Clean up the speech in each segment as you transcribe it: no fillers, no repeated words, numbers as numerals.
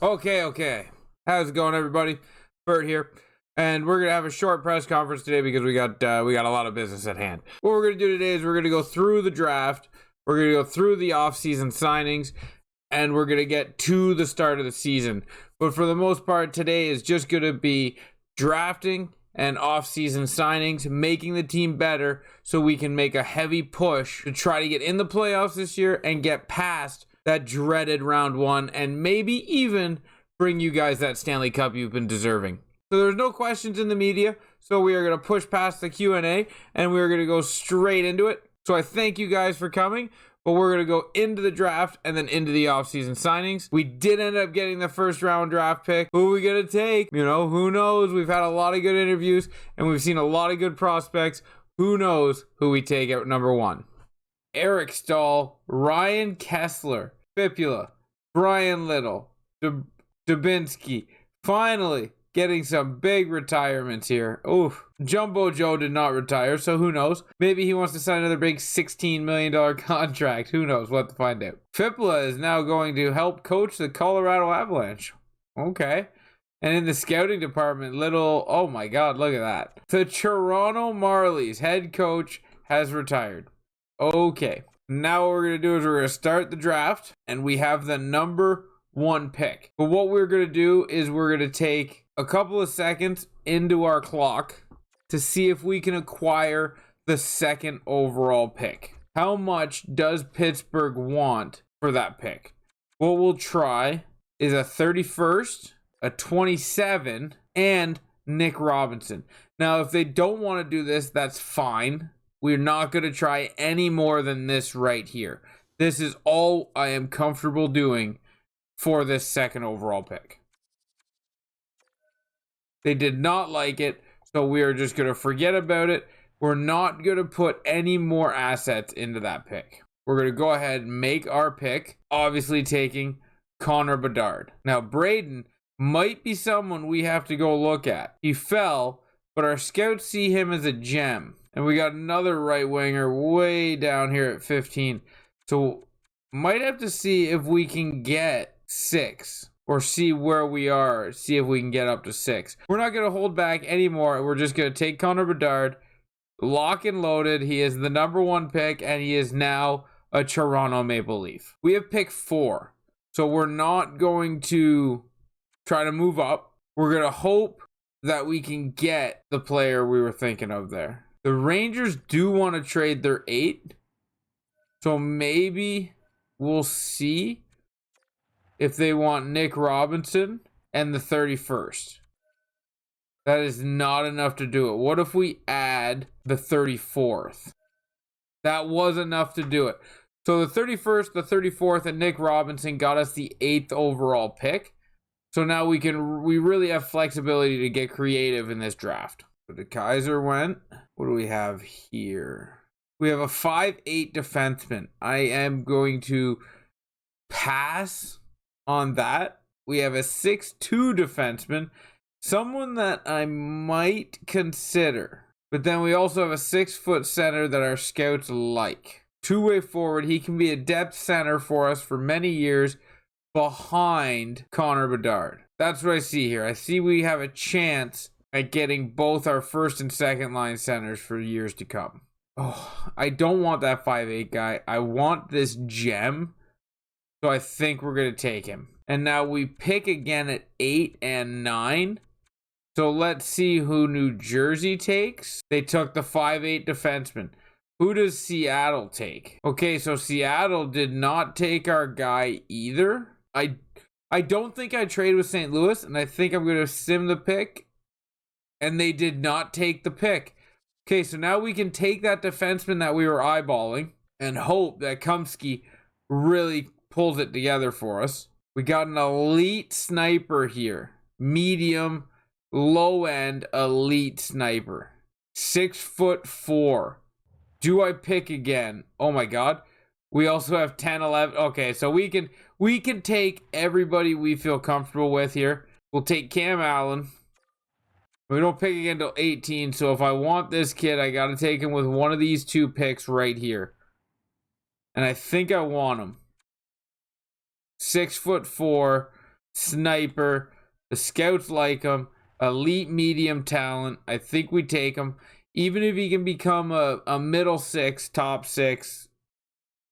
Okay. How's it going, everybody? Bert here, and we're gonna have a short press conference today because we got a lot of business at hand. What we're gonna do today is we're gonna go through the draft, we're gonna go through the off-season signings, and we're gonna get to the start of the season. But for the most part, today is just gonna be drafting and off-season signings, making the team better so we can make a heavy push to try to get in the playoffs this year and get past that dreaded round one, and maybe even bring you guys that Stanley Cup you've been deserving. So there's no questions in the media, so we are going to push past the Q&A, and we're going to go straight into it. So I thank you guys for coming, but we're going to go into the draft and then into the offseason signings. We did end up getting the first round draft pick. Who are we going to take? Who knows? We've had a lot of good interviews, and we've seen a lot of good prospects. Who knows who we take at number one? Eric Stahl, Ryan Kessler, Fipula, Brian Little, Dubinsky, finally getting some big retirements here. Oof. Jumbo Joe did not retire, so who knows? Maybe he wants to sign another big $16 million contract. Who knows? We'll have to find out. Fipula is now going to help coach the Colorado Avalanche. Okay. And in the scouting department, oh my God, look at that. The Toronto Marlies head coach has retired. Okay. Now what we're going to do is we're going to start the draft, and we have the number one pick. But what we're going to do is we're going to take a couple of seconds into our clock to see if we can acquire the second overall pick. How much does Pittsburgh want for that pick? What we'll try is a 31st, a 27, and Nick Robinson. Now, if they don't want to do this, that's fine. We're not going to try any more than this right here. This is all I am comfortable doing for this second overall pick. They did not like it, so we are just going to forget about it. We're not going to put any more assets into that pick. We're going to go ahead and make our pick, obviously taking Connor Bedard. Now, Braden might be someone we have to go look at. He fell, but our scouts see him as a gem. And we got another right winger way down here at 15. So might have to see if we can get 6 or see where we are. See if we can get up to 6. We're not going to hold back anymore. We're just going to take Connor Bedard, lock and loaded. He is the number one pick, and he is now a Toronto Maple Leaf. We have pick 4. So we're not going to try to move up. We're going to hope that we can get the player we were thinking of there. The Rangers do want to trade their 8. So maybe we'll see if they want Nick Robinson and the 31st. That is not enough to do it. What if we add the 34th? That was enough to do it. So the 31st, the 34th, and Nick Robinson got us the 8th overall pick. So now we really have flexibility to get creative in this draft. So the Kaiser went. What do we have here? We have a 5'8" defenseman. I am going to pass on that. We have a 6'2" defenseman. Someone that I might consider. But then we also have a 6-foot center that our scouts like. Two-way forward. He can be a depth center for us for many years behind Connor Bedard. That's what I see here. I see we have a chance at getting both our first and second line centers for years to come. Oh, I don't want that 5'8" guy. I want this gem. So I think we're going to take him. And now we pick again at 8 and 9. So let's see who New Jersey takes. They took the 5'8" defenseman. Who does Seattle take? Okay, so Seattle did not take our guy either. I don't think I trade with St. Louis, and I think I'm going to sim the pick. And they did not take the pick. Okay, so now we can take that defenseman that we were eyeballing and hope that Kumsky really pulls it together for us. We got an elite sniper here. Medium, low-end, elite sniper. 6'4". Do I pick again? Oh my God. We also have 10, 11. Okay, so we can take everybody we feel comfortable with here. We'll take Cam Allen. We don't pick again until 18, so if I want this kid, I got to take him with one of these 2 picks right here. And I think I want him. 6'4", sniper. The scouts like him. Elite medium talent. I think we take him. Even if he can become a middle six, top six,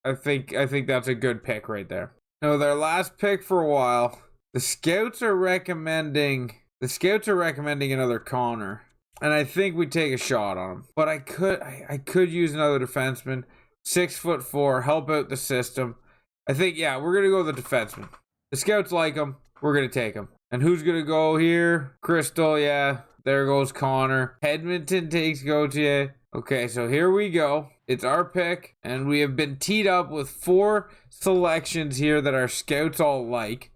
I think that's a good pick right there. Now, their last pick for a while, the scouts are recommending another Connor, and I think we take a shot on him. But I could use another defenseman, 6'4", help out the system. I think, yeah, we're gonna go with the defenseman. The scouts like him. We're gonna take him. And who's gonna go here? Crystal, yeah. There goes Connor. Edmonton takes Gauthier. Okay, so here we go. It's our pick, and we have been teed up with 4 selections here that our scouts all like,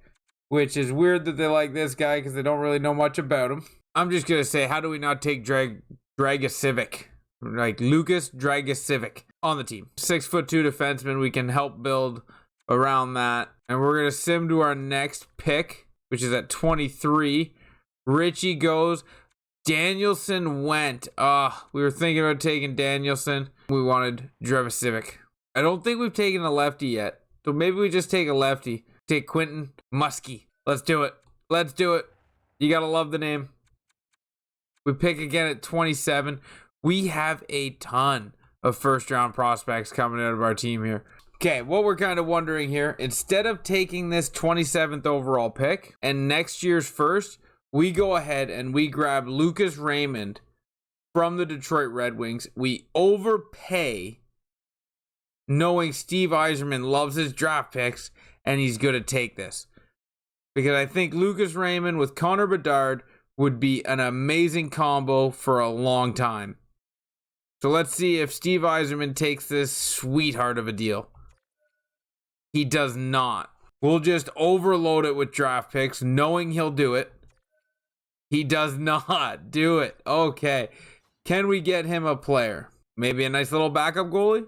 which is weird that they like this guy because they don't really know much about him. I'm just going to say, how do we not take Dragosivic? Like Lucas Dragosivic on the team. 6'2" defenseman. We can help build around that. And we're going to sim to our next pick, which is at 23. Richie goes. Danielson went. We were thinking about taking Danielson. We wanted Dragosivic. I don't think we've taken a lefty yet. So maybe we just take a lefty. Take Quentin Muskie. Let's do it. Let's do it. You gotta love the name. We pick again at 27. We have a ton of first round prospects coming out of our team here. Okay, what we're kind of wondering here, instead of taking this 27th overall pick and next year's first, we go ahead and we grab Lucas Raymond from the Detroit Red Wings. We overpay, knowing Steve Yzerman loves his draft picks and he's going to take this. Because I think Lucas Raymond with Connor Bedard would be an amazing combo for a long time. So let's see if Steve Yzerman takes this sweetheart of a deal. He does not. We'll just overload it with draft picks, knowing he'll do it. He does not do it. Okay. Can we get him a player? Maybe a nice little backup goalie?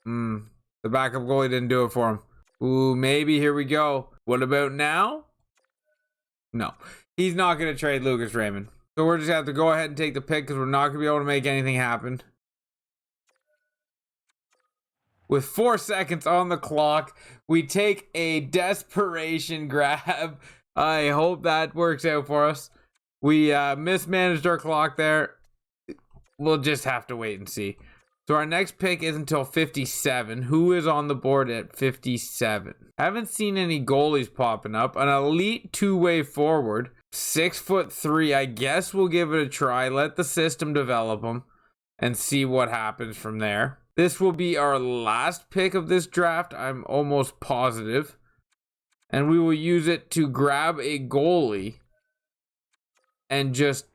The backup goalie didn't do it for him. Ooh, maybe. Here we go. What about now? No. He's not going to trade Lucas Raymond. So we're just going to have to go ahead and take the pick because we're not going to be able to make anything happen. With 4 seconds on the clock, we take a desperation grab. I hope that works out for us. We mismanaged our clock there. We'll just have to wait and see. So our next pick is until 57. Who is on the board at 57? Haven't seen any goalies popping up. An elite two-way forward. 6'3". I guess we'll give it a try. Let the system develop them and see what happens from there. This will be our last pick of this draft. I'm almost positive. And we will use it to grab a goalie and just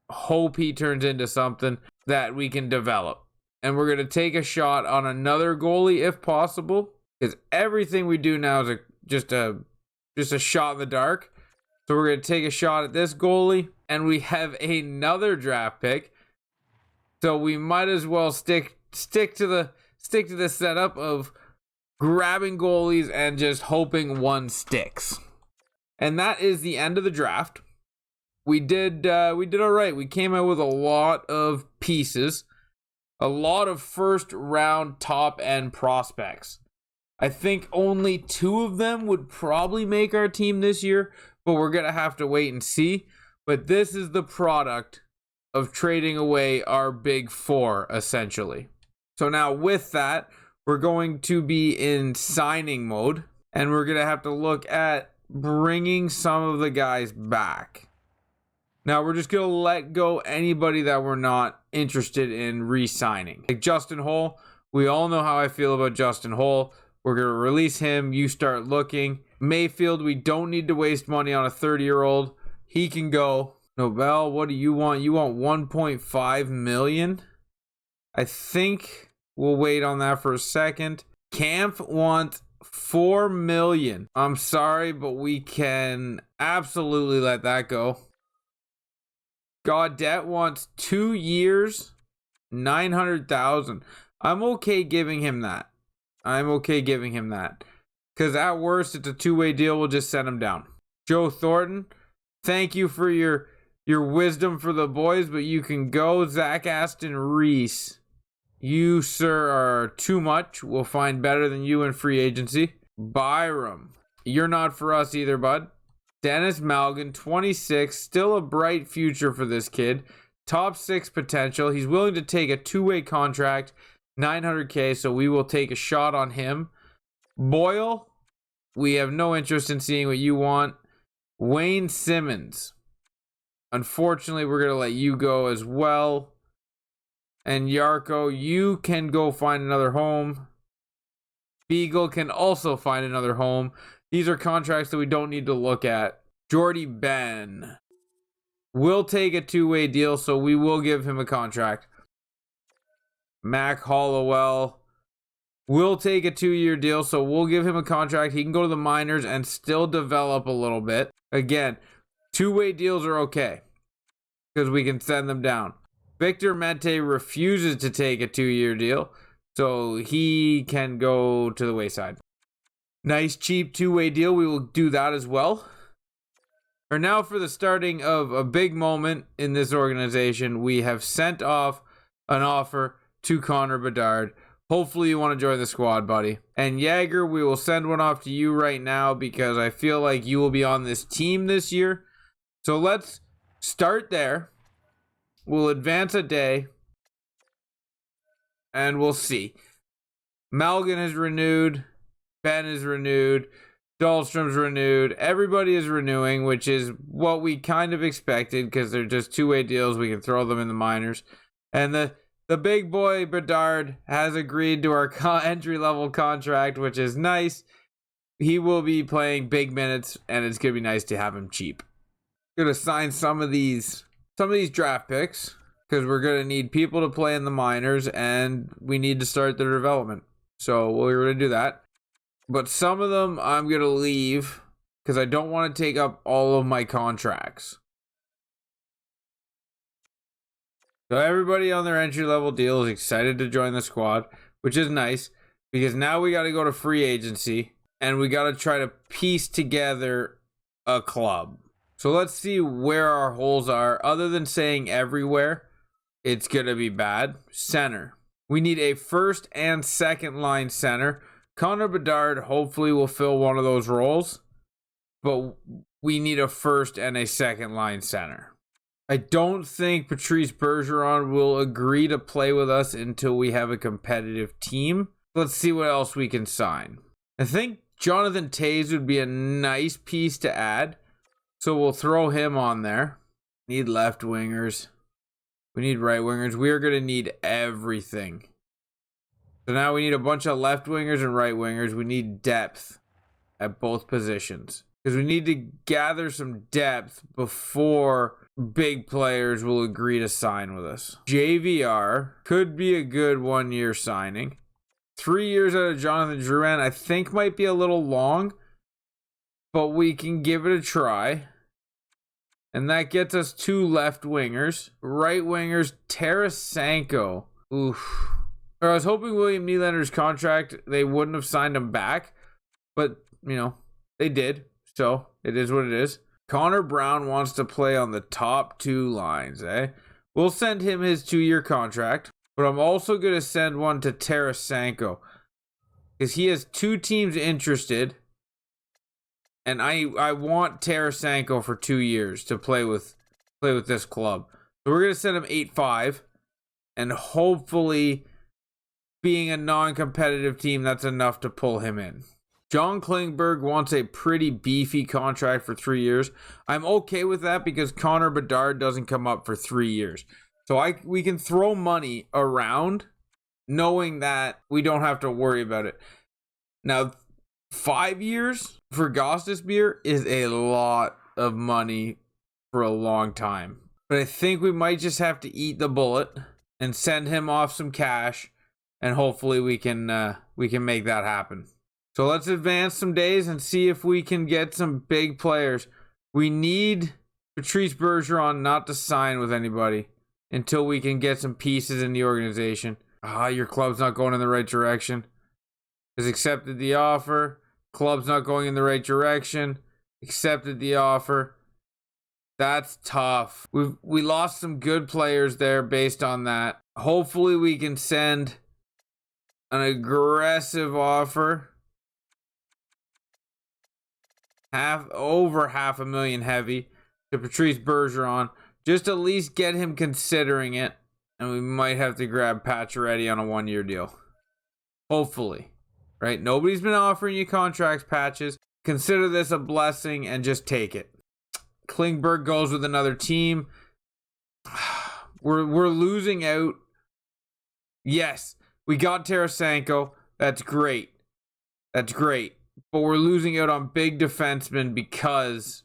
hope he turns into something that we can develop. And we're going to take a shot on another goalie if possible, because everything we do now is just a shot in the dark. So we're going to take a shot at this goalie, and we have another draft pick. So we might as well stick to the setup of grabbing goalies and just hoping one sticks. And that is the end of the draft. We did all right. We came out with a lot of pieces, a lot of first round top end prospects. I think only 2 of them would probably make our team this year, but we're going to have to wait and see. But this is the product of trading away our big 4, essentially. So now with that, we're going to be in signing mode, and we're going to have to look at bringing some of the guys back. Now, we're just going to let go anybody that we're not interested in re-signing. Like Justin Holl, we all know how I feel about Justin Holl. We're going to release him. You start looking. Mayfield, we don't need to waste money on a 30-year-old. He can go. Nobel, what do you want? You want 1.5 million? I think we'll wait on that for a second. Camp wants 4 million. I'm sorry, but we can absolutely let that go. Gaudette wants 2 years, 900,000. I'm okay giving him that. Because at worst, it's a 2-way deal. We'll just send him down. Joe Thornton, thank you for your wisdom for the boys, but you can go. Zach Aston Reese, you, sir, are too much. We'll find better than you in free agency. Byram, you're not for us either, bud. Dennis Malgin, 26, still a bright future for this kid. Top 6 potential. He's willing to take a two-way contract, $900K, so we will take a shot on him. Boyle, we have no interest in seeing what you want. Wayne Simmons, unfortunately, we're going to let you go as well. And Yarko, you can go find another home. Beagle can also find another home. These are contracts that we don't need to look at. Jordy Ben will take a two-way deal, so we will give him a contract. Mac Hollowell will take a 2-year deal, so we'll give him a contract. He can go to the minors and still develop a little bit. Again, two-way deals are okay because we can send them down. Victor Mente refuses to take a 2-year deal, so he can go to the wayside. Nice cheap two-way deal. We will do that as well. Or now for the starting of a big moment in this organization. We have sent off an offer to Connor Bedard. Hopefully you want to join the squad, buddy. And Jagger, we will send one off to you right now because I feel like you will be on this team this year. So let's start there. We'll advance a day. And we'll see. Malgin is renewed. Ben is renewed. Dahlstrom's renewed. Everybody is renewing, which is what we kind of expected because they're just two-way deals. We can throw them in the minors. And the big boy Bedard has agreed to our entry-level contract, which is nice. He will be playing big minutes, and it's going to be nice to have him cheap. Going to sign some of these draft picks because we're going to need people to play in the minors, and we need to start their development. So we're going to do that. But some of them I'm going to leave because I don't want to take up all of my contracts. So everybody on their entry-level deal is excited to join the squad, which is nice because now we got to go to free agency and we got to try to piece together a club. So let's see where our holes are. Other than saying everywhere, it's going to be bad. Center. We need a first and second line center. Connor Bedard hopefully will fill one of those roles, but we need a first and a second line center. I don't think Patrice Bergeron will agree to play with us until we have a competitive team. Let's see what else we can sign. I think Jonathan Toews would be a nice piece to add, so we'll throw him on there. Need left wingers. We need right wingers. We are going to need everything. So now we need a bunch of left wingers and right wingers. We need depth at both positions. Because we need to gather some depth before big players will agree to sign with us. JVR could be a good 1-year signing. 3 years out of Jonathan Drouin I think might be a little long, but we can give it a try. And that gets us 2 left wingers. Right wingers, Tarasenko. Oof. I was hoping William Nylander's contract, they wouldn't have signed him back. But, they did. So, it is what it is. Connor Brown wants to play on the top 2 lines, eh? We'll send him his 2-year contract. But I'm also going to send one to Tarasenko. Because he has 2 teams interested. And I want Tarasenko for 2 years to play with this club. So we're going to send him 8-5. And hopefully, being a non-competitive team, that's enough to pull him in. John Klingberg wants a pretty beefy contract for 3 years. I'm okay with that because Connor Bedard doesn't come up for 3 years. So we can throw money around knowing that we don't have to worry about it. Now, 5 years for Gostisbehere is a lot of money for a long time. But I think we might just have to eat the bullet and send him off some cash. And hopefully we can make that happen. So let's advance some days and see if we can get some big players. We need Patrice Bergeron not to sign with anybody until we can get some pieces in the organization. Your club's not going in the right direction. Has accepted the offer. Club's not going in the right direction. Accepted the offer. That's tough. We lost some good players there based on that. Hopefully we can send an aggressive offer. over $500,000 heavy to Patrice Bergeron. Just at least get him considering it. And we might have to grab Pacioretty on a 1-year deal. Hopefully. Right? Nobody's been offering you contracts, Patches. Consider this a blessing and just take it. Klingberg goes with another team. We're losing out. Yes, we got Tarasenko. That's great. That's great. But we're losing out on big defensemen because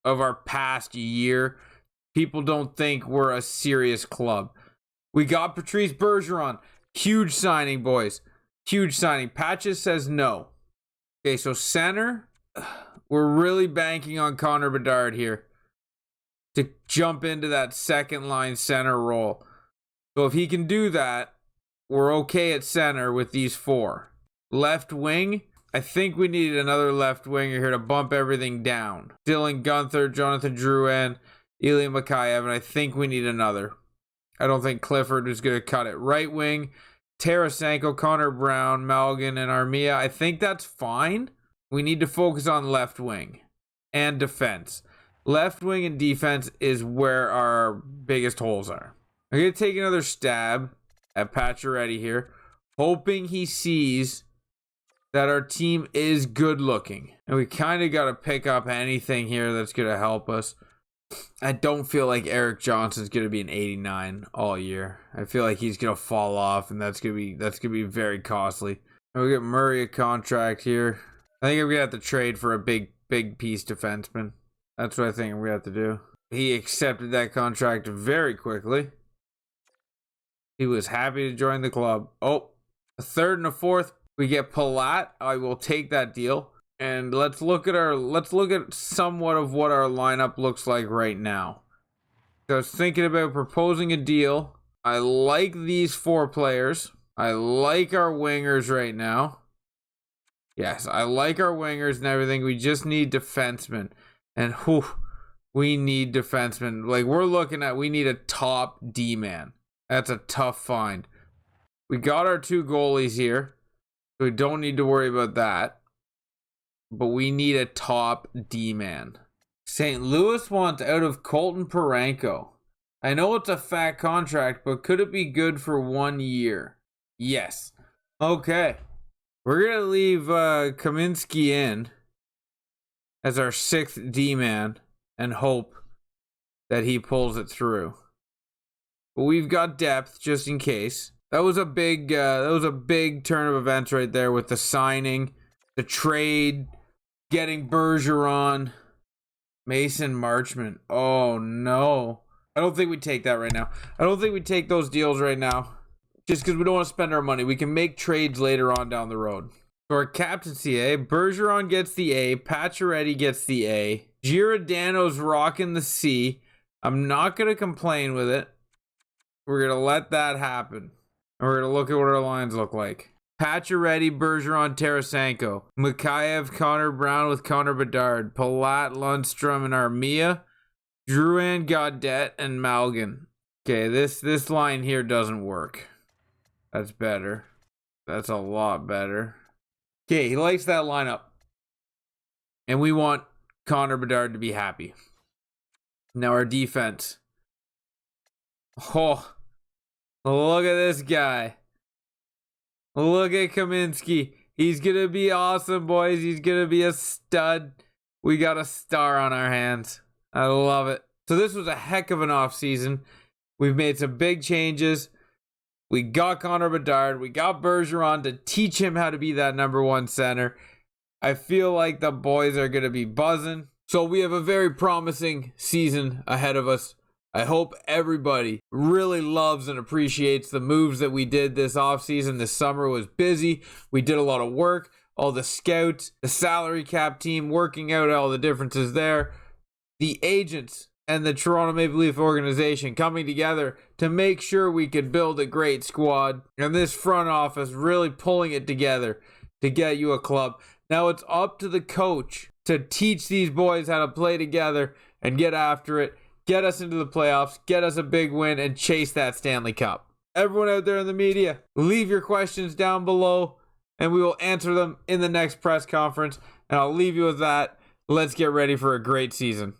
of our past year. People don't think we're a serious club. We got Patrice Bergeron. Huge signing, boys. Huge signing. Patches says no. Okay, so center. We're really banking on Connor Bedard here to jump into that second line center role. So if he can do that, we're okay at center with these 4. Left wing. I think we need another left winger here to bump everything down. Dylan Gunther, Jonathan Drouin, Ilya Mikheyev, and I think we need another. I don't think Clifford is going to cut it. Right wing, Tarasenko, Connor Brown, Malgin, and Armia. I think that's fine. We need to focus on left wing and defense. Left wing and defense is where our biggest holes are. I'm going to take another stab at Pacioretty here, hoping he sees that our team is good looking. And we kind of got to pick up anything here that's going to help us. I don't feel like Eric Johnson's going to be an 89 all year. I feel like he's going to fall off, and that's going to be very costly. And we get Murray a contract here. I think I'm going to have to trade for a big piece defenseman. That's what I think I'm going to have to do. He accepted that contract very quickly. He was happy to join the club. Oh, a third and a fourth. We get Palat. I will take that deal. And let's look at somewhat of what our lineup looks like right now. So I was thinking about proposing a deal. I like these 4 players. I like our wingers right now. Yes, I like our wingers and everything. We just need defensemen. And we need defensemen. Like, we need a top D-man. That's a tough find. We got our 2 goalies here. So we don't need to worry about that. But we need a top D-man. St. Louis wants out of Colton Parayko. I know it's a fat contract, but could it be good for 1 year? Yes. Okay. We're going to leave Kaminsky in as our 6th D-man and hope that he pulls it through. But we've got depth just in case. That was a big turn of events right there with the signing, the trade, getting Bergeron, Mason Marchment. Oh no. I don't think we take that right now. I don't think we take those deals right now. Just because we don't want to spend our money. We can make trades later on down the road. So our captaincy, Bergeron gets the A. Pacioretty gets the A. Giordano's rocking the C. I'm not going to complain with it. We're going to let that happen. And we're going to look at what our lines look like. Pacioretty, Bergeron, Tarasenko. Mikheyev, Connor Brown with Connor Bedard. Palat, Lundstrom, and Armia. Drouin, Gaudette, and Malgin. Okay, this line here doesn't work. That's better. That's a lot better. Okay, he likes that lineup. And we want Connor Bedard to be happy. Now our defense. Oh, look at this guy. Look at Kaminsky. He's going to be awesome, boys. He's going to be a stud. We got a star on our hands. I love it. So this was a heck of an offseason. We've made some big changes. We got Connor Bedard. We got Bergeron to teach him how to be that number 1 center. I feel like the boys are going to be buzzing. So we have a very promising season ahead of us. I hope everybody really loves and appreciates the moves that we did this offseason. This summer was busy. We did a lot of work. All the scouts, the salary cap team, working out all the differences there. The agents and the Toronto Maple Leaf organization coming together to make sure we could build a great squad. And this front office really pulling it together to get you a club. Now it's up to the coach to teach these boys how to play together and get after it. Get us into the playoffs, get us a big win, and chase that Stanley Cup. Everyone out there in the media, leave your questions down below, and we will answer them in the next press conference. And I'll leave you with that. let's get ready for a great season.